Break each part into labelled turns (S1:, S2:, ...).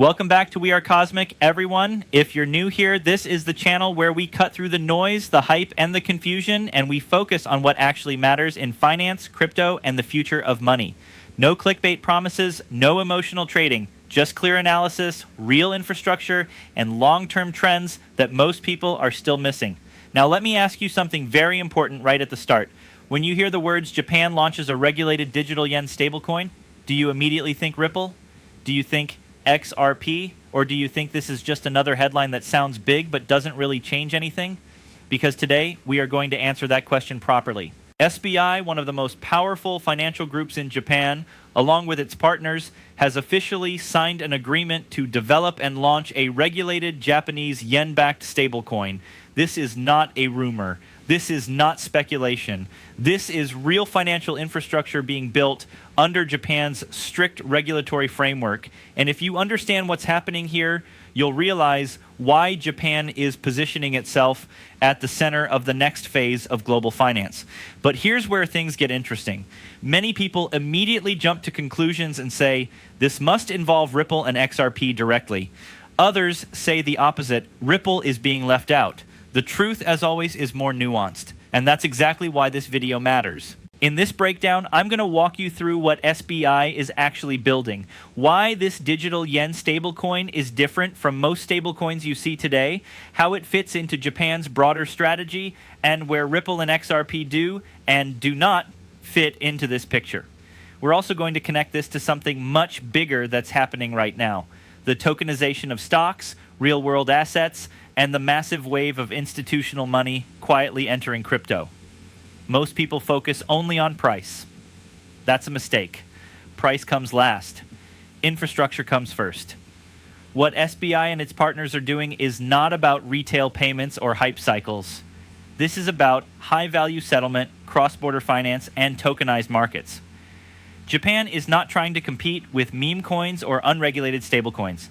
S1: Welcome back to We Are Cosmic, everyone. If you're new here, this is the channel where we cut through the noise, the hype, and the confusion, and we focus on what actually matters in finance, crypto, and the future of money. No clickbait promises, no emotional trading, just clear analysis, real infrastructure, and long-term trends that most people are still missing. Now, let me ask you something very important right at the start. When you hear the words Japan launches a regulated digital yen stablecoin, do you immediately think Ripple? Do you think XRP? Or do you think this is just another headline that sounds big but doesn't really change anything? Because today, we are going to answer that question properly. SBI, one of the most powerful financial groups in Japan, along with its partners, has officially signed an agreement to develop and launch a regulated Japanese yen-backed stablecoin. This is not a rumor. This is not speculation. This is real financial infrastructure being built under Japan's strict regulatory framework. And if you understand what's happening here, you'll realize why Japan is positioning itself at the center of the next phase of global finance. But here's where things get interesting. Many people immediately jump to conclusions and say, this must involve Ripple and XRP directly. Others say the opposite, Ripple is being left out. The truth, as always, is more nuanced, and that's exactly why this video matters. In this breakdown, I'm going to walk you through what SBI is actually building, why this digital yen stablecoin is different from most stablecoins you see today, how it fits into Japan's broader strategy, and where Ripple and XRP do and do not fit into this picture. We're also going to connect this to something much bigger that's happening right now: the tokenization of stocks, real-world assets, and the massive wave of institutional money quietly entering crypto. Most people focus only on price. That's a mistake. Price comes last. Infrastructure comes first. What SBI and its partners are doing is not about retail payments or hype cycles. This is about high-value settlement, cross-border finance, and tokenized markets. Japan is not trying to compete with meme coins or unregulated stablecoins.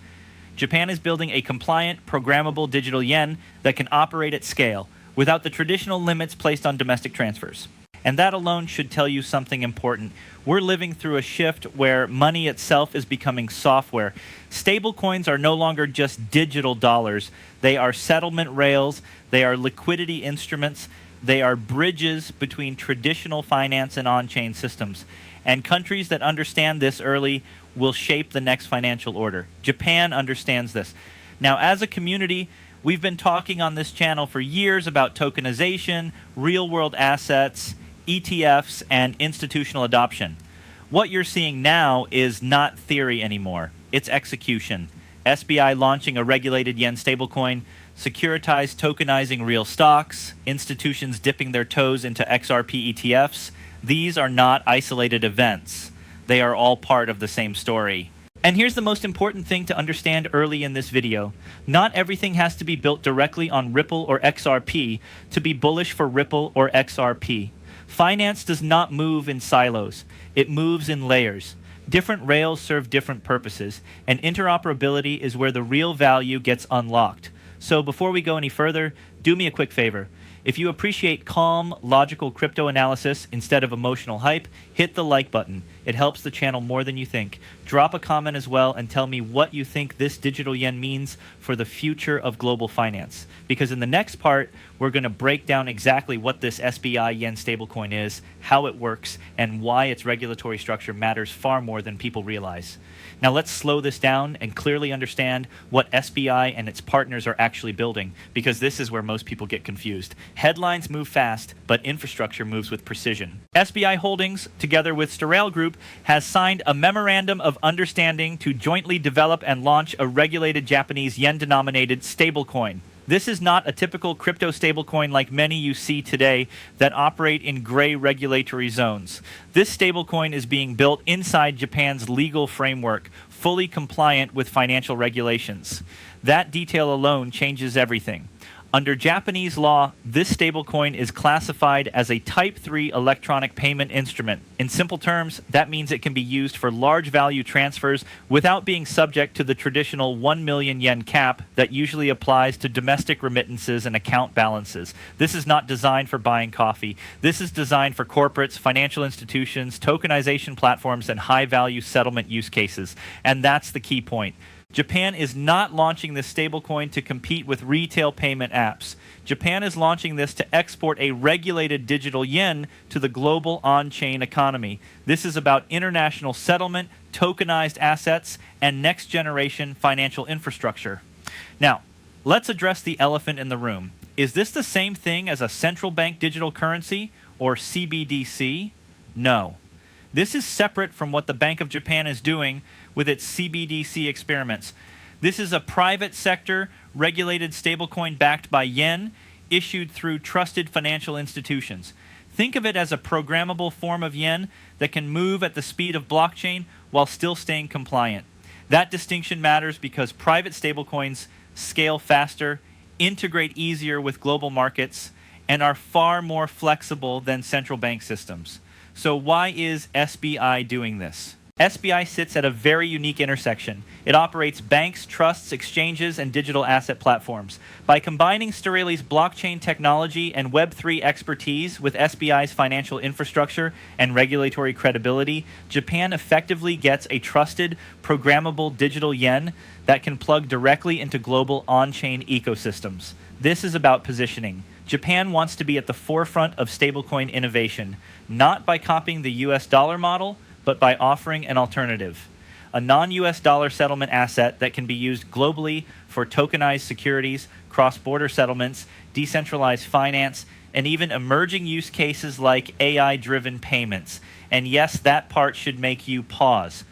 S1: Japan is building a compliant, programmable digital yen that can operate at scale without the traditional limits placed on domestic transfers. And that alone should tell you something important. We're living through a shift where money itself is becoming software. Stablecoins are no longer just digital dollars. They are settlement rails. They are liquidity instruments. They are bridges between traditional finance and on-chain systems. And countries that understand this early will shape the next financial order. Japan understands this. Now, as a community, we've been talking on this channel for years about tokenization, real-world assets, ETFs, and institutional adoption. What you're seeing now is not theory anymore. It's execution. SBI launching a regulated yen stablecoin, securitized tokenizing real stocks, institutions dipping their toes into XRP ETFs. These are not isolated events. They are all part of the same story. And here's the most important thing to understand early in this video. Not everything has to be built directly on Ripple or XRP to be bullish for Ripple or XRP. Finance does not move in silos. It moves in layers. Different rails serve different purposes, and interoperability is where the real value gets unlocked. So before we go any further, do me a quick favor. If you appreciate calm, logical crypto analysis instead of emotional hype, hit the like button. It helps the channel more than you think. Drop a comment as well and tell me what you think this digital yen means for the future of global finance. Because in the next part, we're going to break down exactly what this SBI yen stablecoin is, how it works, and why its regulatory structure matters far more than people realize. Now let's slow this down and clearly understand what SBI and its partners are actually building, because this is where most people get confused. Headlines move fast, but infrastructure moves with precision. SBI Holdings, together with Sterale Group, has signed a memorandum of understanding to jointly develop and launch a regulated Japanese yen-denominated stablecoin. This is not a typical crypto stablecoin like many you see today that operate in gray regulatory zones. This stablecoin is being built inside Japan's legal framework, fully compliant with financial regulations. That detail alone changes everything. Under Japanese law, this stablecoin is classified as a Type 3 electronic payment instrument. In simple terms, that means it can be used for large value transfers without being subject to the traditional 1 million yen cap that usually applies to domestic remittances and account balances. This is not designed for buying coffee. This is designed for corporates, financial institutions, tokenization platforms, and high-value settlement use cases. And that's the key point. Japan is not launching this stablecoin to compete with retail payment apps. Japan is launching this to export a regulated digital yen to the global on-chain economy. This is about international settlement, tokenized assets, and next-generation financial infrastructure. Now, let's address the elephant in the room. Is this the same thing as a central bank digital currency, or CBDC? No. This is separate from what the Bank of Japan is doing with its CBDC experiments. This is a private sector regulated stablecoin backed by yen, issued through trusted financial institutions. Think of it as a programmable form of yen that can move at the speed of blockchain while still staying compliant. That distinction matters because private stablecoins scale faster, integrate easier with global markets, and are far more flexible than central bank systems. So why is SBI doing this? SBI sits at a very unique intersection. It operates banks, trusts, exchanges, and digital asset platforms. By combining Storeli's blockchain technology and Web3 expertise with SBI's financial infrastructure and regulatory credibility, Japan effectively gets a trusted, programmable digital yen that can plug directly into global on-chain ecosystems. This is about positioning. Japan wants to be at the forefront of stablecoin innovation, not by copying the US dollar model, but by offering an alternative. A non-US dollar settlement asset that can be used globally for tokenized securities, cross-border settlements, decentralized finance, and even emerging use cases like AI-driven payments. And yes, that part should make you pause.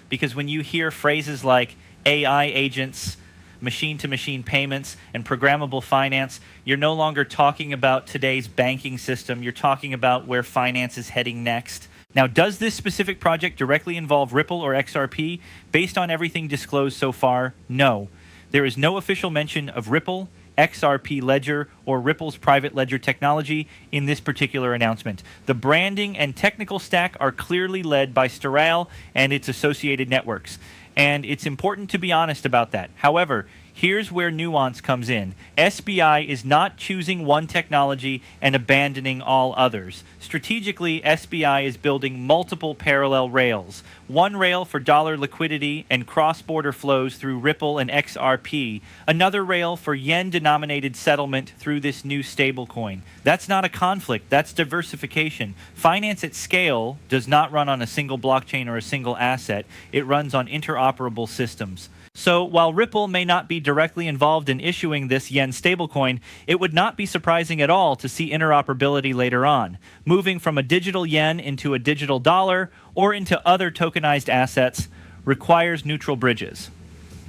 S1: Because when you hear phrases like AI agents, machine-to-machine payments, and programmable finance, you're no longer talking about today's banking system. You're talking about where finance is heading next. Now, does this specific project directly involve Ripple or XRP? Based on everything disclosed so far, no. There is no official mention of Ripple, XRP Ledger, or Ripple's private ledger technology in this particular announcement. The branding and technical stack are clearly led by Storel and its associated networks. And it's important to be honest about that. However, here's where nuance comes in. SBI is not choosing one technology and abandoning all others. Strategically, SBI is building multiple parallel rails. One rail for dollar liquidity and cross-border flows through Ripple and XRP. Another rail for yen-denominated settlement through this new stablecoin. That's not a conflict, that's diversification. Finance at scale does not run on a single blockchain or a single asset. It runs on interoperable systems. So while Ripple may not be directly involved in issuing this yen stablecoin, it would not be surprising at all to see interoperability later on, moving from a digital yen into a digital dollar or into other tokenized assets requires neutral bridges.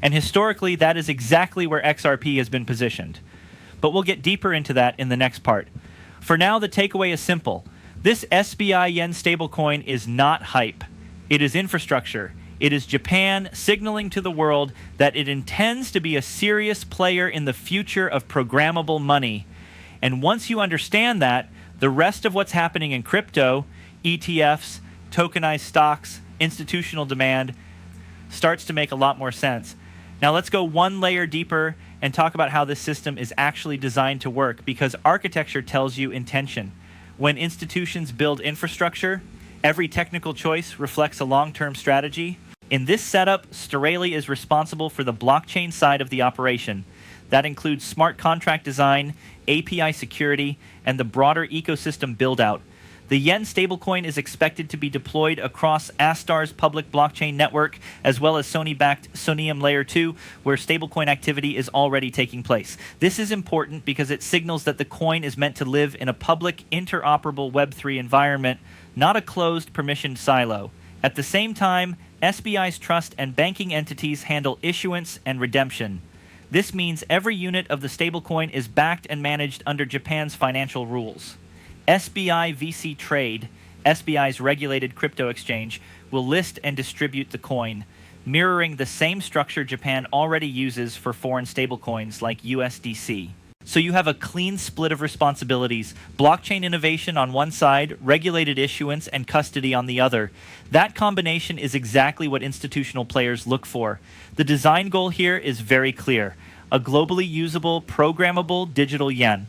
S1: And historically, that is exactly where XRP has been positioned. But we'll get deeper into that in the next part. For now, the takeaway is simple. This SBI yen stablecoin is not hype. It is infrastructure. It is Japan signaling to the world that it intends to be a serious player in the future of programmable money. And once you understand that, the rest of what's happening in crypto, ETFs, tokenized stocks, institutional demand, starts to make a lot more sense. Now let's go one layer deeper and talk about how this system is actually designed to work, because architecture tells you intention. When institutions build infrastructure, every technical choice reflects a long-term strategy. In this setup, Storeli is responsible for the blockchain side of the operation. That includes smart contract design, API security, and the broader ecosystem build-out. The yen stablecoin is expected to be deployed across Astar's public blockchain network, as well as Sony-backed Sonium Layer 2, where stablecoin activity is already taking place. This is important because it signals that the coin is meant to live in a public, interoperable Web3 environment, not a closed, permissioned silo. At the same time, SBI's trust and banking entities handle issuance and redemption. This means every unit of the stablecoin is backed and managed under Japan's financial rules. SBI VC Trade, SBI's regulated crypto exchange, will list and distribute the coin, mirroring the same structure Japan already uses for foreign stablecoins like USDC. So you have a clean split of responsibilities, blockchain innovation on one side, regulated issuance and custody on the other. That combination is exactly what institutional players look for. The design goal here is very clear: a globally usable, programmable digital yen.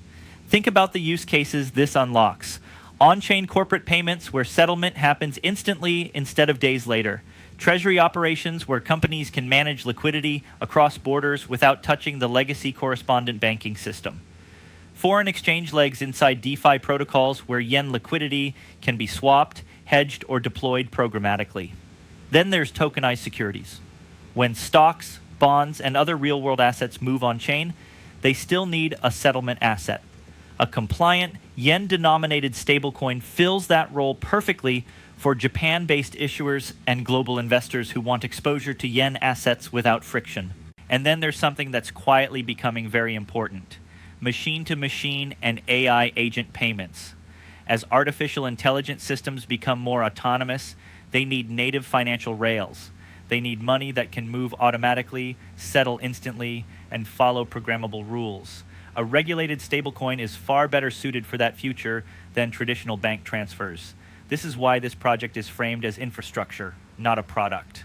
S1: Think about the use cases this unlocks. On-chain corporate payments where settlement happens instantly instead of days later. Treasury operations where companies can manage liquidity across borders without touching the legacy correspondent banking system. Foreign exchange legs inside DeFi protocols where yen liquidity can be swapped, hedged, or deployed programmatically. Then there's tokenized securities. When stocks, bonds, and other real-world assets move on-chain, they still need a settlement asset. A compliant, yen-denominated stablecoin fills that role perfectly for Japan-based issuers and global investors who want exposure to yen assets without friction. And then there's something that's quietly becoming very important: machine-to-machine and AI agent payments. As artificial intelligence systems become more autonomous, they need native financial rails. They need money that can move automatically, settle instantly, and follow programmable rules. A regulated stablecoin is far better suited for that future than traditional bank transfers. This is why this project is framed as infrastructure, not a product.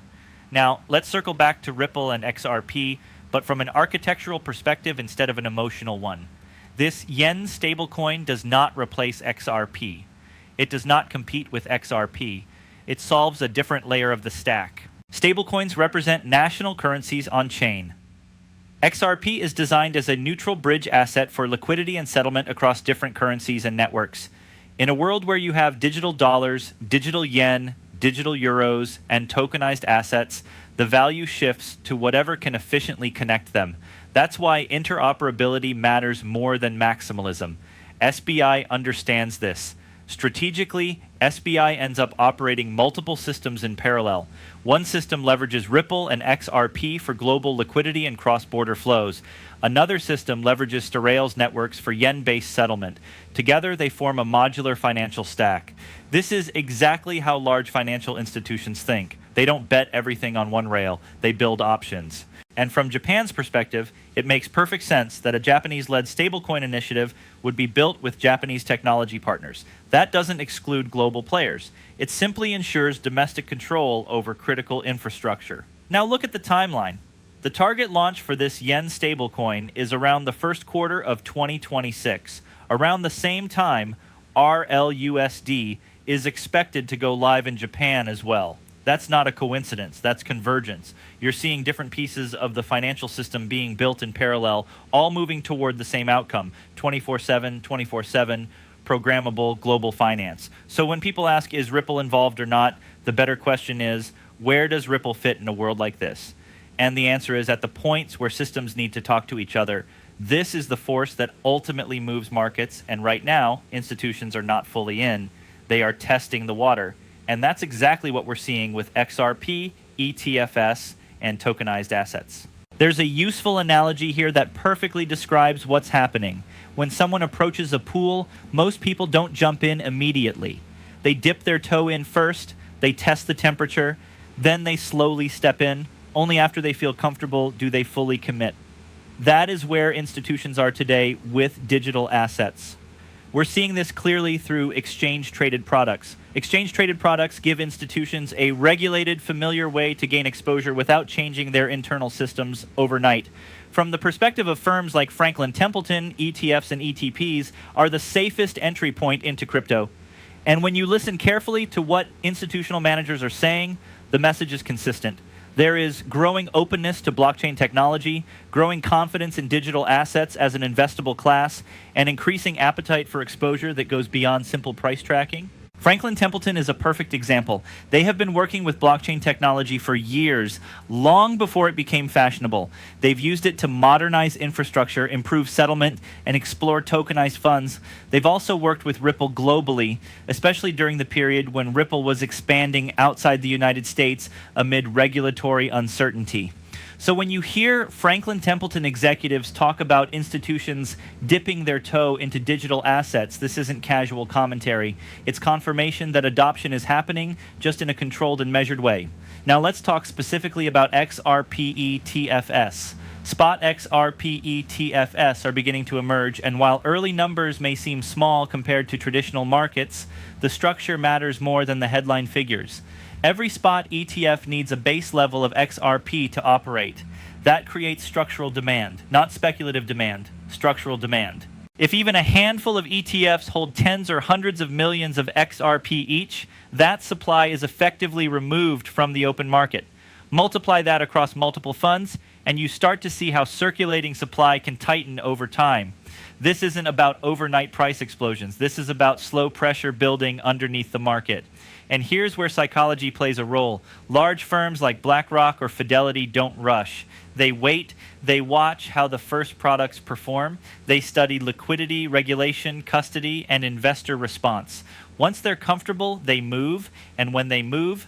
S1: Now, let's circle back to Ripple and XRP, but from an architectural perspective instead of an emotional one. This yen stablecoin does not replace XRP. It does not compete with XRP. It solves a different layer of the stack. Stablecoins represent national currencies on-chain. XRP is designed as a neutral bridge asset for liquidity and settlement across different currencies and networks. In a world where you have digital dollars, digital yen, digital euros, and tokenized assets, the value shifts to whatever can efficiently connect them. That's why interoperability matters more than maximalism. SBI understands this. Strategically, SBI ends up operating multiple systems in parallel. One system leverages Ripple and XRP for global liquidity and cross-border flows. Another system leverages Sterrails networks for yen-based settlement. Together, they form a modular financial stack. This is exactly how large financial institutions think. They don't bet everything on one rail. They build options. And from Japan's perspective, it makes perfect sense that a Japanese-led stablecoin initiative would be built with Japanese technology partners. That doesn't exclude global players. It simply ensures domestic control over critical infrastructure. Now look at the timeline. The target launch for this yen stablecoin is around the first quarter of 2026. Around the same time, RLUSD is expected to go live in Japan as well. That's not a coincidence, that's convergence. You're seeing different pieces of the financial system being built in parallel, all moving toward the same outcome: 24/7, programmable global finance. So when people ask, is Ripple involved or not, the better question is, where does Ripple fit in a world like this? And the answer is at the points where systems need to talk to each other. This is the force that ultimately moves markets, and right now, institutions are not fully in. They are testing the water. And that's exactly what we're seeing with XRP, ETFS, and tokenized assets. There's a useful analogy here that perfectly describes what's happening. When someone approaches a pool, most people don't jump in immediately. They dip their toe in first, they test the temperature, then they slowly step in. Only after they feel comfortable do they fully commit. That is where institutions are today with digital assets. We're seeing this clearly through exchange-traded products. Exchange-traded products give institutions a regulated, familiar way to gain exposure without changing their internal systems overnight. From the perspective of firms like Franklin Templeton, ETFs and ETPs are the safest entry point into crypto. And when you listen carefully to what institutional managers are saying, the message is consistent. There is growing openness to blockchain technology, growing confidence in digital assets as an investable class, and increasing appetite for exposure that goes beyond simple price tracking. Franklin Templeton is a perfect example. They have been working with blockchain technology for years, long before it became fashionable. They've used it to modernize infrastructure, improve settlement, and explore tokenized funds. They've also worked with Ripple globally, especially during the period when Ripple was expanding outside the United States amid regulatory uncertainty. So when you hear Franklin Templeton executives talk about institutions dipping their toe into digital assets, this isn't casual commentary. It's confirmation that adoption is happening, just in a controlled and measured way. Now let's talk specifically about XRP ETFS. Spot XRP ETFS are beginning to emerge, and while early numbers may seem small compared to traditional markets, the structure matters more than the headline figures. Every spot ETF needs a base level of XRP to operate. That creates structural demand, not speculative demand, structural demand. If even a handful of ETFs hold tens or hundreds of millions of XRP each, that supply is effectively removed from the open market. Multiply that across multiple funds, and you start to see how circulating supply can tighten over time. This isn't about overnight price explosions. This is about slow pressure building underneath the market. And here's where psychology plays a role. Large firms like BlackRock or Fidelity don't rush. They wait, they watch how the first products perform, they study liquidity, regulation, custody, and investor response. Once they're comfortable, they move, and when they move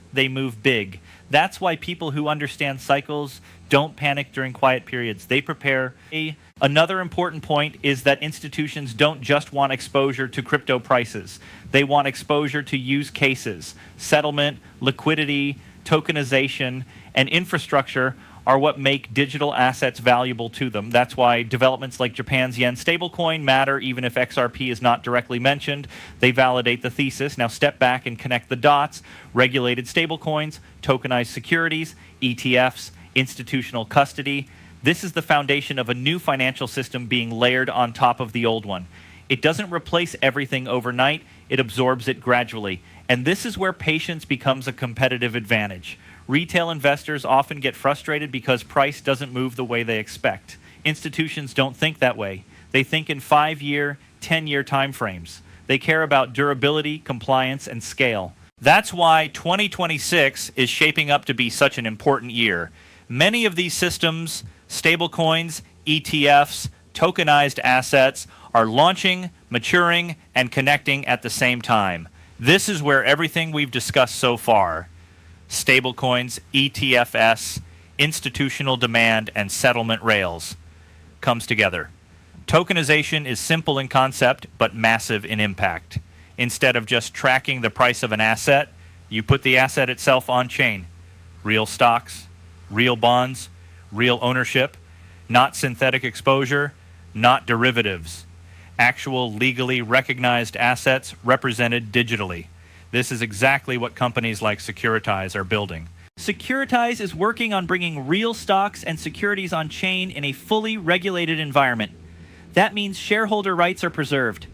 S1: big. That's why people who understand cycles don't panic during quiet periods. They prepare. Another important point is that institutions don't just want exposure to crypto prices. They want exposure to use cases. Settlement, liquidity, tokenization, and infrastructure are what make digital assets valuable to them. That's why developments like Japan's yen stablecoin matter even if XRP is not directly mentioned. They validate the thesis. Now step back and connect the dots. Regulated stablecoins, tokenized securities, ETFs, institutional custody. This is the foundation of a new financial system being layered on top of the old one. It doesn't replace everything overnight, it absorbs it gradually. And this is where patience becomes a competitive advantage. Retail investors often get frustrated because price doesn't move the way they expect. Institutions don't think that way. They think in 5-year, 10-year timeframes. They care about durability, compliance, and scale. That's why 2026 is shaping up to be such an important year. Many of these systems, stablecoins, ETFs, tokenized assets, are launching, maturing, and connecting at the same time. This is where everything we've discussed so far, stablecoins, ETFs, institutional demand, and settlement rails, comes together. Tokenization is simple in concept, but massive in impact. Instead of just tracking the price of an asset, you put the asset itself on chain. Real stocks, real bonds, real ownership, not synthetic exposure, not derivatives. Actual legally recognized assets represented digitally. This is exactly what companies like Securitize are building. Securitize is working on bringing real stocks and securities on chain in a fully regulated environment. That means shareholder rights are preserved.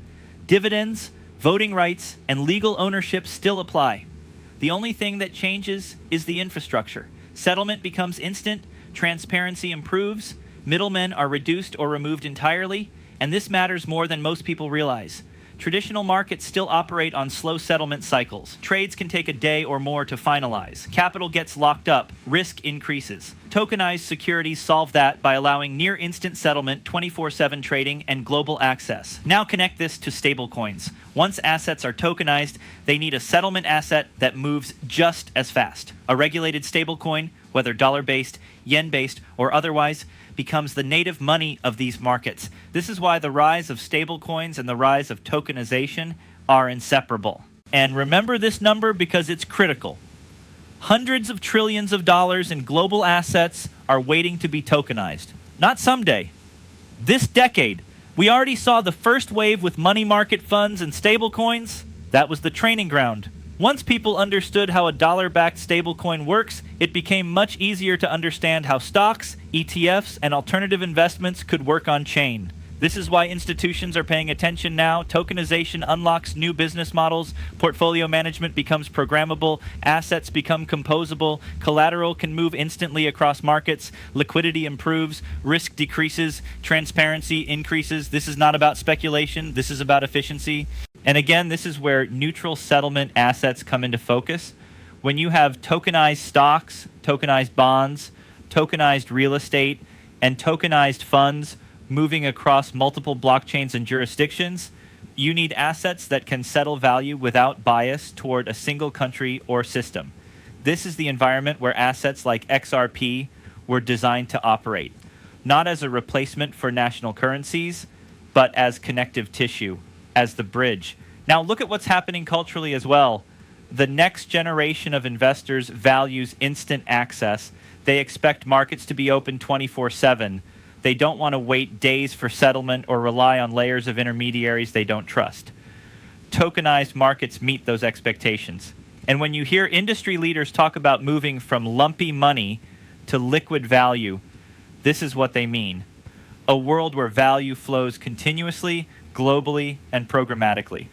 S1: Dividends, voting rights, and legal ownership still apply. The only thing that changes is the infrastructure. Settlement becomes instant, transparency improves, middlemen are reduced or removed entirely, and this matters more than most people realize. Traditional markets still operate on slow settlement cycles. Trades can take a day or more to finalize. Capital gets locked up. Risk increases. Tokenized securities solve that by allowing near-instant settlement, 24/7 trading, and global access. Now connect this to stablecoins. Once assets are tokenized, they need a settlement asset that moves just as fast. A regulated stablecoin, whether dollar-based, yen-based, or otherwise, becomes the native money of these markets. This is why the rise of stablecoins and the rise of tokenization are inseparable. And remember this number because it's critical. Hundreds of trillions of dollars in global assets are waiting to be tokenized. Not someday. This decade. We already saw the first wave with money market funds and stablecoins. That was the training ground. Once people understood how a dollar-backed stablecoin works, it became much easier to understand how stocks, ETFs, and alternative investments could work on chain. This is why institutions are paying attention now. Tokenization unlocks new business models, portfolio management becomes programmable, assets become composable, collateral can move instantly across markets, liquidity improves, risk decreases, transparency increases. This is not about speculation, this is about efficiency. And again, this is where neutral settlement assets come into focus. When you have tokenized stocks, tokenized bonds, tokenized real estate, and tokenized funds moving across multiple blockchains and jurisdictions, you need assets that can settle value without bias toward a single country or system. This is the environment where assets like XRP were designed to operate, not as a replacement for national currencies, but as connective tissue, as the bridge. Now look at what's happening culturally as well. The next generation of investors values instant access. They expect markets to be open 24/7. They don't want to wait days for settlement or rely on layers of intermediaries they don't trust. Tokenized markets meet those expectations. And when you hear industry leaders talk about moving from lumpy money to liquid value, this is what they mean. A world where value flows continuously, globally and programmatically.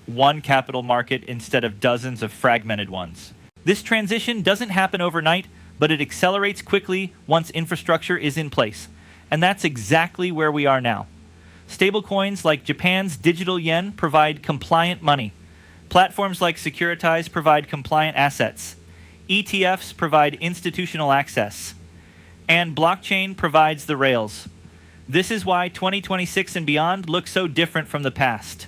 S1: One capital market instead of dozens of fragmented ones. This transition doesn't happen overnight, but it accelerates quickly once infrastructure is in place. And that's exactly where we are now. Stablecoins like Japan's digital yen provide compliant money. Platforms like Securitize provide compliant assets. ETFs provide institutional access. And blockchain provides the rails. This is why 2026 and beyond look so different from the past.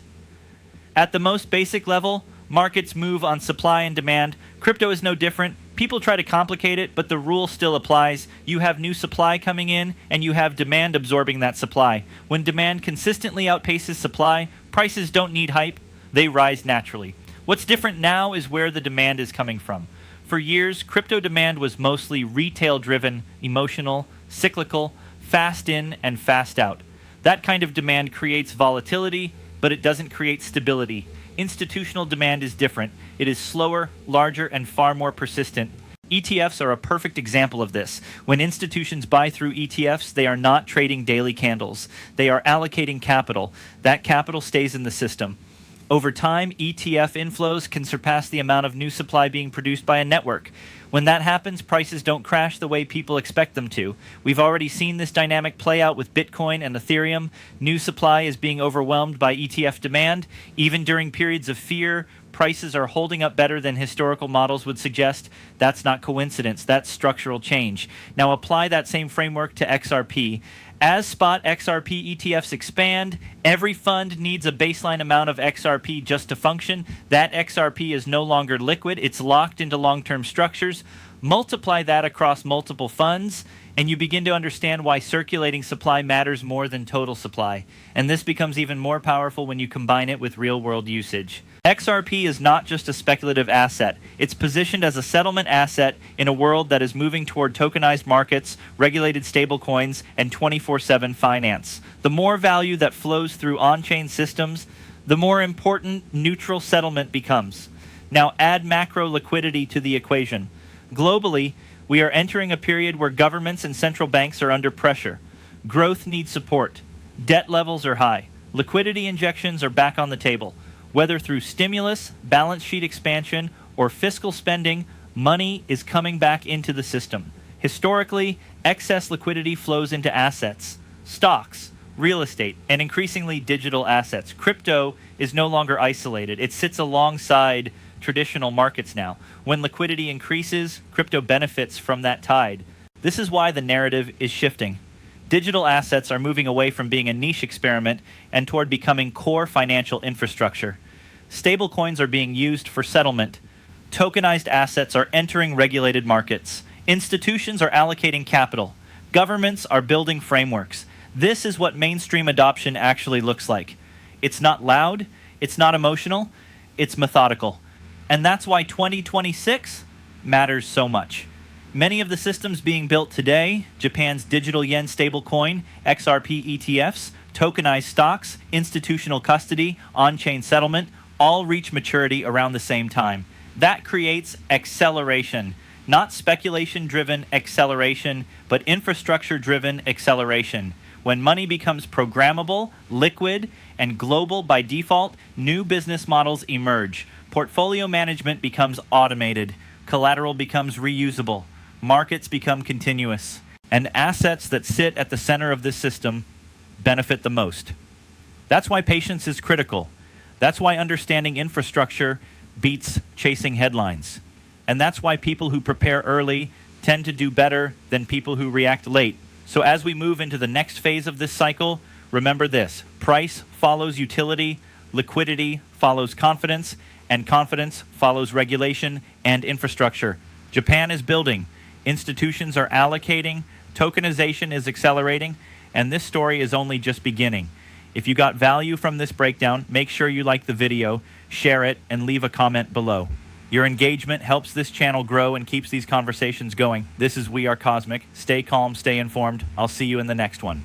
S1: At the most basic level, markets move on supply and demand. Crypto is no different. People try to complicate it, but the rule still applies. You have new supply coming in, and you have demand absorbing that supply. When demand consistently outpaces supply, prices don't need hype. They rise naturally. What's different now is where the demand is coming from. For years, crypto demand was mostly retail-driven, emotional, cyclical, fast in and fast out. That kind of demand creates volatility, but it doesn't create stability. Institutional demand is different. It is slower, larger, and far more persistent. ETFs are a perfect example of this. When institutions buy through ETFs, they are not trading daily candles. They are allocating capital. That capital stays in the system. Over time, ETF inflows can surpass the amount of new supply being produced by a network. When that happens, prices don't crash the way people expect them to. We've already seen this dynamic play out with Bitcoin and Ethereum. New supply is being overwhelmed by ETF demand. Even during periods of fear, prices are holding up better than historical models would suggest. That's not coincidence. That's structural change. Now apply that same framework to XRP. As spot XRP ETFs expand, every fund needs a baseline amount of XRP just to function. That XRP is no longer liquid. It's locked into long-term structures. Multiply that across multiple funds, and you begin to understand why circulating supply matters more than total supply. And this becomes even more powerful when you combine it with real-world usage. XRP is not just a speculative asset. It's positioned as a settlement asset in a world that is moving toward tokenized markets, regulated stablecoins, and 24/7 finance. The more value that flows through on-chain systems, the more important neutral settlement becomes. Now add macro liquidity to the equation. Globally, we are entering a period where governments and central banks are under pressure. Growth needs support. Debt levels are high. Liquidity injections are back on the table. Whether through stimulus, balance sheet expansion, or fiscal spending, money is coming back into the system. Historically, excess liquidity flows into assets, stocks, real estate, and increasingly digital assets. Crypto is no longer isolated. It sits alongside traditional markets now. When liquidity increases, crypto benefits from that tide. This is why the narrative is shifting. Digital assets are moving away from being a niche experiment and toward becoming core financial infrastructure. Stablecoins are being used for settlement. Tokenized assets are entering regulated markets. Institutions are allocating capital. Governments are building frameworks. This is what mainstream adoption actually looks like. It's not loud, it's not emotional, it's methodical. And that's why 2026 matters so much. Many of the systems being built today, Japan's digital yen stablecoin, XRP ETFs, tokenized stocks, institutional custody, on-chain settlement, all reach maturity around the same time. That creates acceleration, not speculation-driven acceleration, but infrastructure-driven acceleration. When money becomes programmable, liquid, and global by default, new business models emerge. Portfolio management becomes automated. Collateral becomes reusable. Markets become continuous. And assets that sit at the center of this system benefit the most. That's why patience is critical. That's why understanding infrastructure beats chasing headlines. And that's why people who prepare early tend to do better than people who react late. So as we move into the next phase of this cycle, remember this: price follows utility, liquidity follows confidence, and confidence follows regulation and infrastructure. Japan is building, institutions are allocating, tokenization is accelerating, and this story is only just beginning. If you got value from this breakdown, make sure you like the video, share it, and leave a comment below. Your engagement helps this channel grow and keeps these conversations going. This is We Are Cosmic. Stay calm, stay informed. I'll see you in the next one.